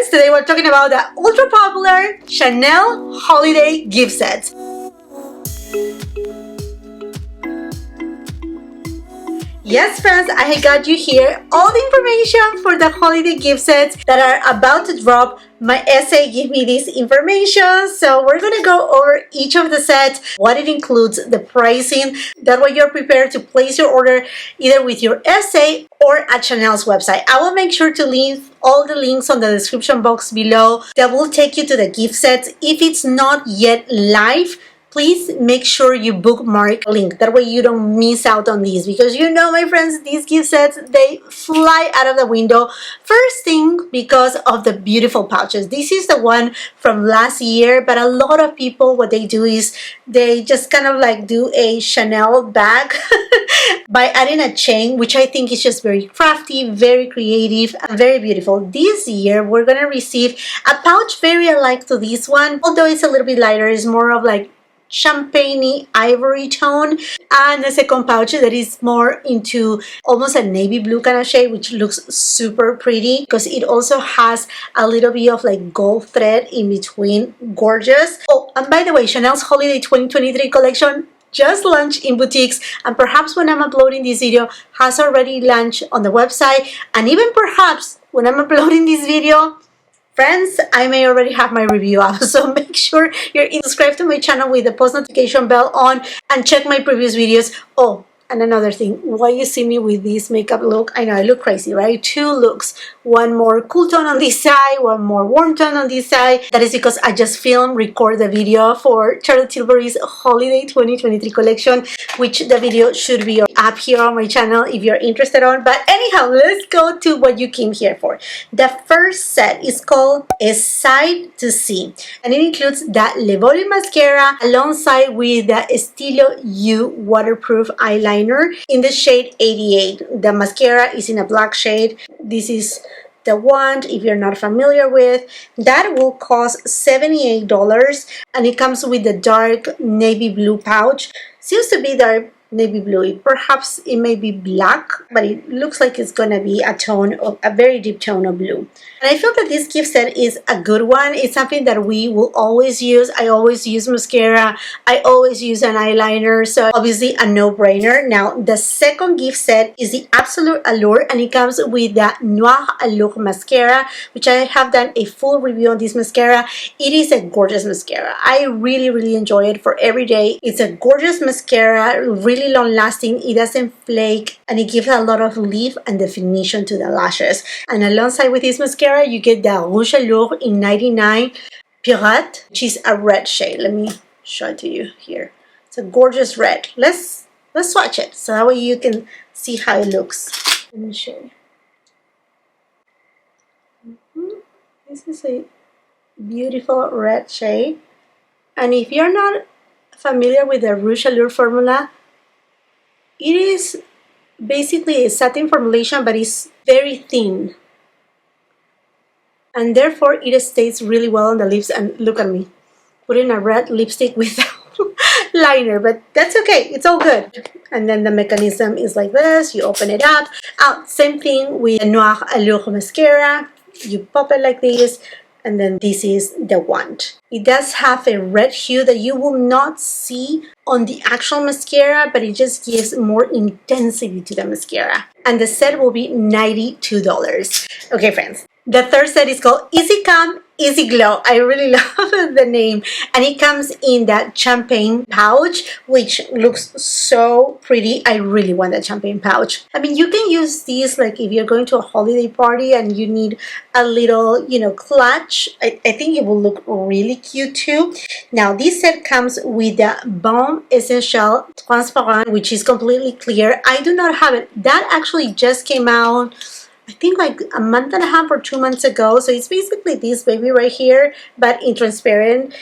friends, today we're talking about the ultra popular Chanel holiday gift set. Yes, friends, I got you here all the information for the holiday gift sets that are about to drop. My essay gave me this information, so we're gonna go over each of the sets, what it includes, the pricing. That way you're prepared to place your order either with your essay or at Chanel's website. I will make sure to leave all the links on the description box below that will take you to the gift sets. If it's not yet live, please make sure you bookmark a link. That way you don't miss out on these, because you know, my friends, these gift sets, they fly out of the window. First thing, because of the beautiful pouches. This is the one from last year, but a lot of people, what they do is they just kind of like do a Chanel bag by adding a chain, which I think is just very crafty, very creative, and very beautiful. This year, we're gonna receive a pouch very alike to this one, although it's a little bit lighter. It's more of like champagne ivory tone, and the second pouch that is more into almost a navy blue kind of shade, which looks super pretty because it also has a little bit of like gold thread in between. Gorgeous. Oh, and by the way, Chanel's holiday 2023 collection just launched in boutiques, and perhaps when I'm uploading this video has already launched on the website, and even perhaps when I'm uploading this video, friends, I may already have my review out. So make sure you're subscribed to my channel with the post notification bell on and check my previous videos. Oh, and another thing, why you see me with this makeup look, I know I look crazy, right? Two looks, one more cool tone on this side, one more warm tone on this side. That is because I just record the video for Charlotte Tilbury's holiday 2023 collection, which the video should be up here on my channel if you're interested on. But anyhow, let's go to what you came here for. The first set is called A Sight to See, and it includes that Le Vol mascara alongside with the Estilo U waterproof eyeliner in the shade 88. The mascara is in a black shade. This is the wand, if you're not familiar with. That will cost $78, and it comes with the dark navy blue pouch. Seems to be dark navy blue. Perhaps it may be black, but it looks like it's gonna be a tone of a very deep tone of blue. And I feel that this gift set is a good one. It's something that we will always use. I always use mascara, I always use an eyeliner, so obviously a no-brainer. Now the second gift set is the Absolute Allure, and it comes with the Noir Allure mascara, which I have done a full review on this mascara. It is a gorgeous mascara. I really enjoy it for every day. It's a gorgeous mascara, really long lasting, it doesn't flake, and it gives a lot of lift and definition to the lashes. And alongside with this mascara, you get the Rouge Allure in 99 Pirate, which is a red shade. Let me show it to you here. It's a gorgeous red. Let's swatch it so that way you can see how it looks. Let me show you. This is a beautiful red shade, and if you're not familiar with the Rouge Allure formula, it is basically a satin formulation, but it's very thin, and therefore it stays really well on the lips. And look at me putting a red lipstick with liner, but that's okay, it's all good. And then the mechanism is like this. You open it up. Same thing with the Noir Allure mascara. You pop it like this, and then this is the wand. It does have a red hue that you will not see on the actual mascara, but it just gives more intensity to the mascara. And the set will be $92. Okay, friends. The third set is called Easy Calm, Easy Glow. I really love the name, and it comes in that champagne pouch, which looks so pretty. I really want that champagne pouch. I mean, you can use these like if you're going to a holiday party and you need a little, you know, clutch. I think it will look really cute too. Now, this set comes with the Balm Essential Transparent, which is completely clear. I do not have it. That actually just came out, I think like a month and a half or 2 months ago. So it's basically this baby right here, but in transparent.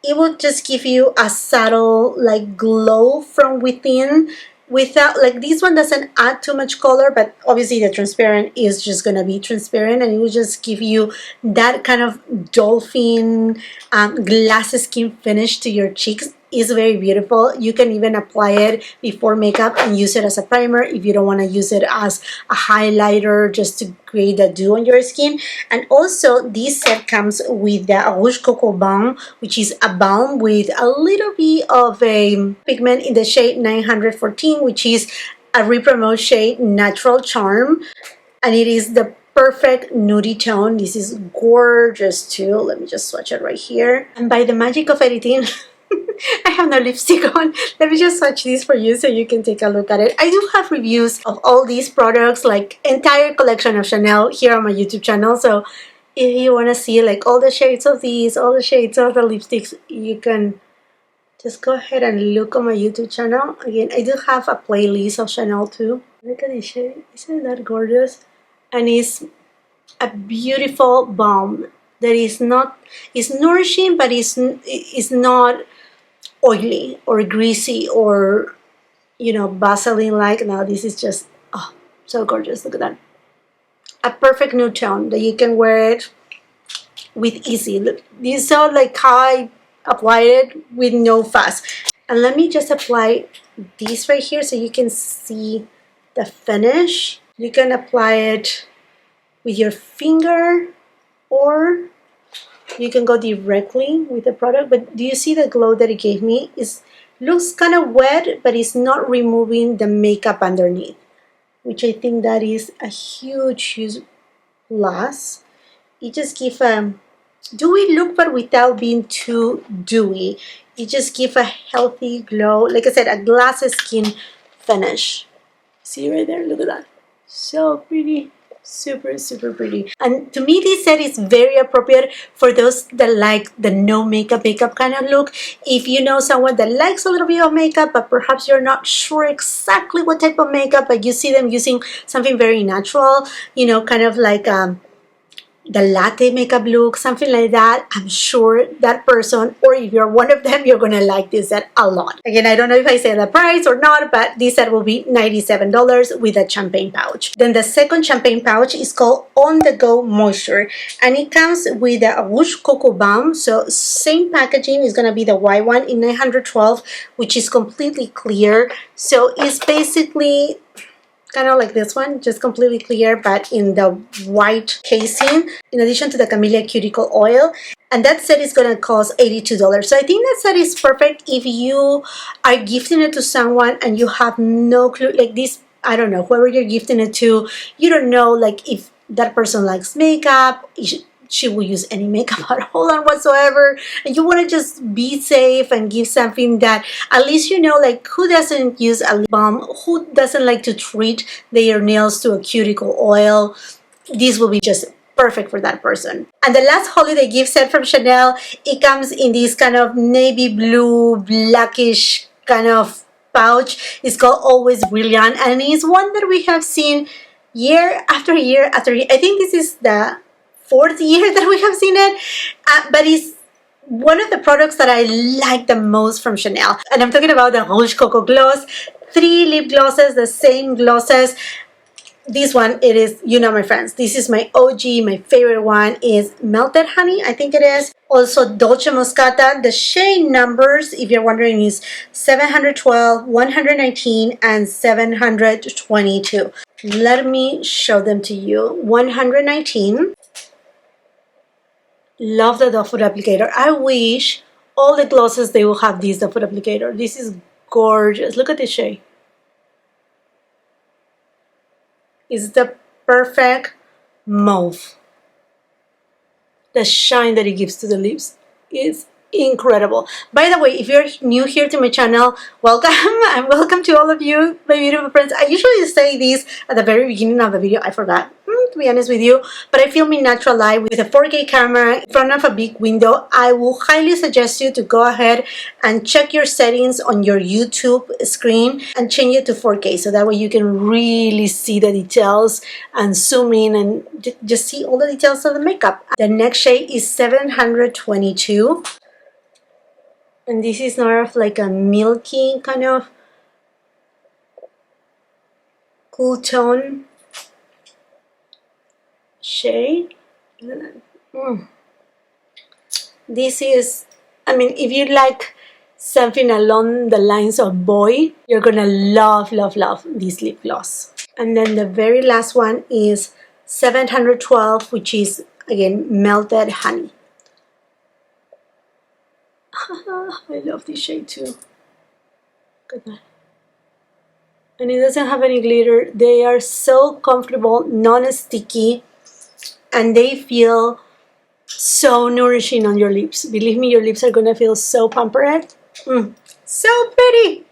It will just give you a subtle like glow from within, without, like, this one doesn't add too much color, but obviously the transparent is just gonna be transparent, and it will just give you that kind of dolphin glass skin finish to your cheeks. is very beautiful. You can even apply it before makeup and use it as a primer if you don't want to use it as a highlighter just to create a dew on your skin. And also this set comes with the Rouge Coco Balm, which is a balm with a little bit of a pigment in the shade 914, which is a Repromote shade Natural Charm, and it is the perfect nudie tone. This is gorgeous too. Let me just swatch it right here. And by the magic of editing, I have no lipstick on. Let me just swatch this for you so you can take a look at it. I do have reviews of all these products, like entire collection of Chanel here on my YouTube channel. So if you want to see like all the shades of these, all the shades of the lipsticks, you can just go ahead and look on my YouTube channel. Again, I do have a playlist of Chanel too. Look at this shade. Isn't that gorgeous? And it's a beautiful balm that is not, it's nourishing, but it's not oily or greasy or, you know, Vaseline like. Now this is just, oh, so gorgeous. Look at that. A perfect nude tone that you can wear it with easy. Look, you saw like how I applied it with no fuss. And let me just apply this right here so you can see the finish. You can apply it with your finger or you can go directly with the product. But do you see the glow that it gave me? It looks kind of wet, but it's not removing the makeup underneath, which I think that is a huge plus. It just gives a dewy look, but without being too dewy. It just gives a healthy glow. Like I said, a glass skin finish. See right there? Look at that. So pretty. Super, super pretty. And to me, this set is very appropriate for those that like the no makeup kind of look. If you know someone that likes a little bit of makeup, but perhaps you're not sure exactly what type of makeup, but you see them using something very natural, you know, kind of like the latte makeup look, something like that, I'm sure that person, or if you're one of them, you're gonna like this set a lot. Again, I don't know if I say the price or not, but this set will be $97 with a champagne pouch. Then the second champagne pouch is called On The Go Moisture, and it comes with a Rouge Coco Balm. So same packaging is gonna be the white one in 912, which is completely clear. So it's basically kind of like this one, just completely clear, but in the white casing, in addition to the Camellia Cuticle Oil. And that set is going to cost $82. So I think that set is perfect if you are gifting it to someone and you have no clue, like this, I don't know, whoever you're gifting it to, you don't know, like if that person likes makeup, she will use any makeup at all or whatsoever, and you want to just be safe and give something that at least you know, like who doesn't use a lip balm, who doesn't like to treat their nails to a cuticle oil. This will be just perfect for that person. And the last holiday gift set from Chanel, it comes in this kind of navy blue blackish kind of pouch. It's called Always Brilliant, and it's one that we have seen year after year after year. I think this is the fourth year that we have seen it, but it's one of the products that I like the most from Chanel. And I'm talking about the Rouge Coco Gloss. 3 lip glosses, the same glosses. This one, it is, you know, my friends, this is my OG. My favorite one is Melted Honey, I think it is. Also Dolce Moscata. The shade numbers, if you're wondering, is 712, 119, and 722. Let me show them to you. 119. Love the doe foot applicator. I wish all the glosses they will have this doe foot applicator. This is gorgeous. Look at this shade. It's the perfect mauve. The shine that it gives to the lips is incredible. By the way, if you're new here to my channel, welcome, and welcome to all of you, my beautiful friends. I usually say this at the very beginning of the video. I forgot, to be honest with you, but I film in natural light with a 4K camera in front of a big window. I will highly suggest you to go ahead and check your settings on your YouTube screen and change it to 4K, so that way you can really see the details and zoom in and just see all the details of the makeup. The next shade is 722. And this is more of like a milky kind of cool tone shade. This is, I mean, if you like something along the lines of boy, you're gonna love, love, love this lip gloss. And then the very last one is 712, which is, again, melted honey. I love this shade too. Look at that. And it doesn't have any glitter. They are so comfortable, non-sticky, and they feel so nourishing on your lips. Believe me, your lips are gonna feel so pampered. So pretty.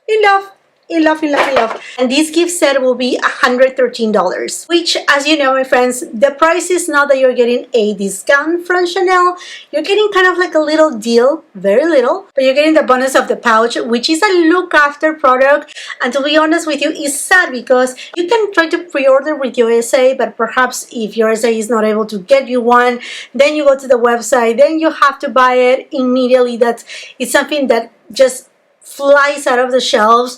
In love. In love, in love, in love. And this gift set will be $113, which, as you know, my friends, the price is not that you're getting a discount from Chanel. You're getting kind of like a little deal, very little, but you're getting the bonus of the pouch, which is a look after product. And to be honest with you, it's sad because you can try to pre-order with your SA, but perhaps if your SA is not able to get you one, then you go to the website, then you have to buy it immediately. It's something that just flies out of the shelves.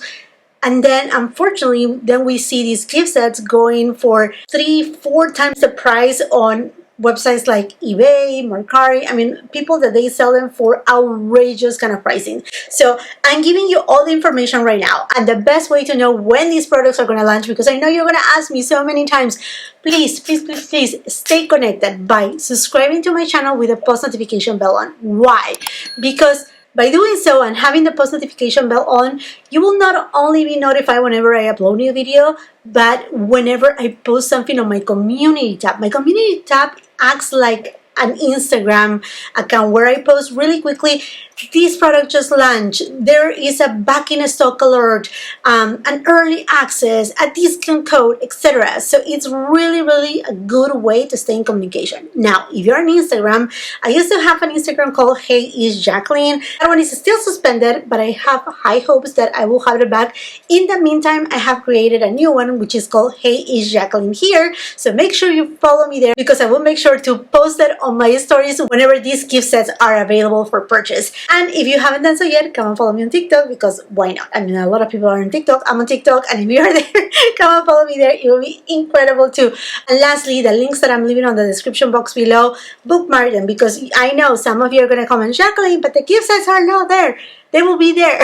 And then, unfortunately, then we see these gift sets going for 3-4 times the price on websites like eBay, Mercari. I mean, people that they sell them for outrageous kind of pricing. So I'm giving you all the information right now. And the best way to know when these products are going to launch, because I know you're going to ask me so many times, please, please, please, please stay connected by subscribing to my channel with a post notification bell on. Why? Because by doing so and having the post notification bell on, you will not only be notified whenever I upload a new video, but whenever I post something on my community tab. My community tab acts like an Instagram account where I post really quickly. This product just launched. There is a back in stock alert, an early access, a discount code, etc. So it's really, really a good way to stay in communication. Now, if you're on Instagram, I used to have an Instagram called Hey Is Jacqueline. That one is still suspended, but I have high hopes that I will have it back. In the meantime, I have created a new one, which is called Hey Is Jacqueline here. So make sure you follow me there, because I will make sure to post it on my stories whenever these gift sets are available for purchase. And if you haven't done so yet, come and follow me on TikTok, because why not? I mean, a lot of people are on TikTok. I'm on TikTok, and if you are there, come and follow me there. It will be incredible too. And lastly, the links that I'm leaving on the description box below, bookmark them, because I know some of you are going to comment, Jacqueline, but the gift sets are not there. They will be there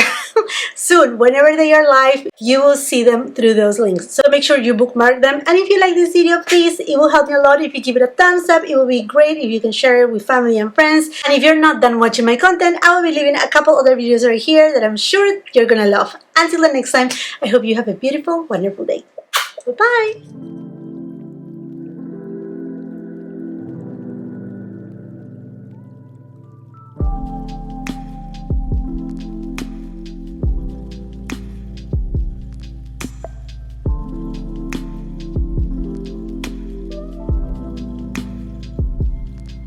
soon. Whenever they are live, you will see them through those links. So make sure you bookmark them. And if you like this video, please, it will help me a lot if you give it a thumbs up. It will be great if you can share it with family and friends. And if you're not done watching my content, I will be leaving a couple other videos right here that I'm sure you're gonna love. Until the next time, I hope you have a beautiful, wonderful day. Bye-bye.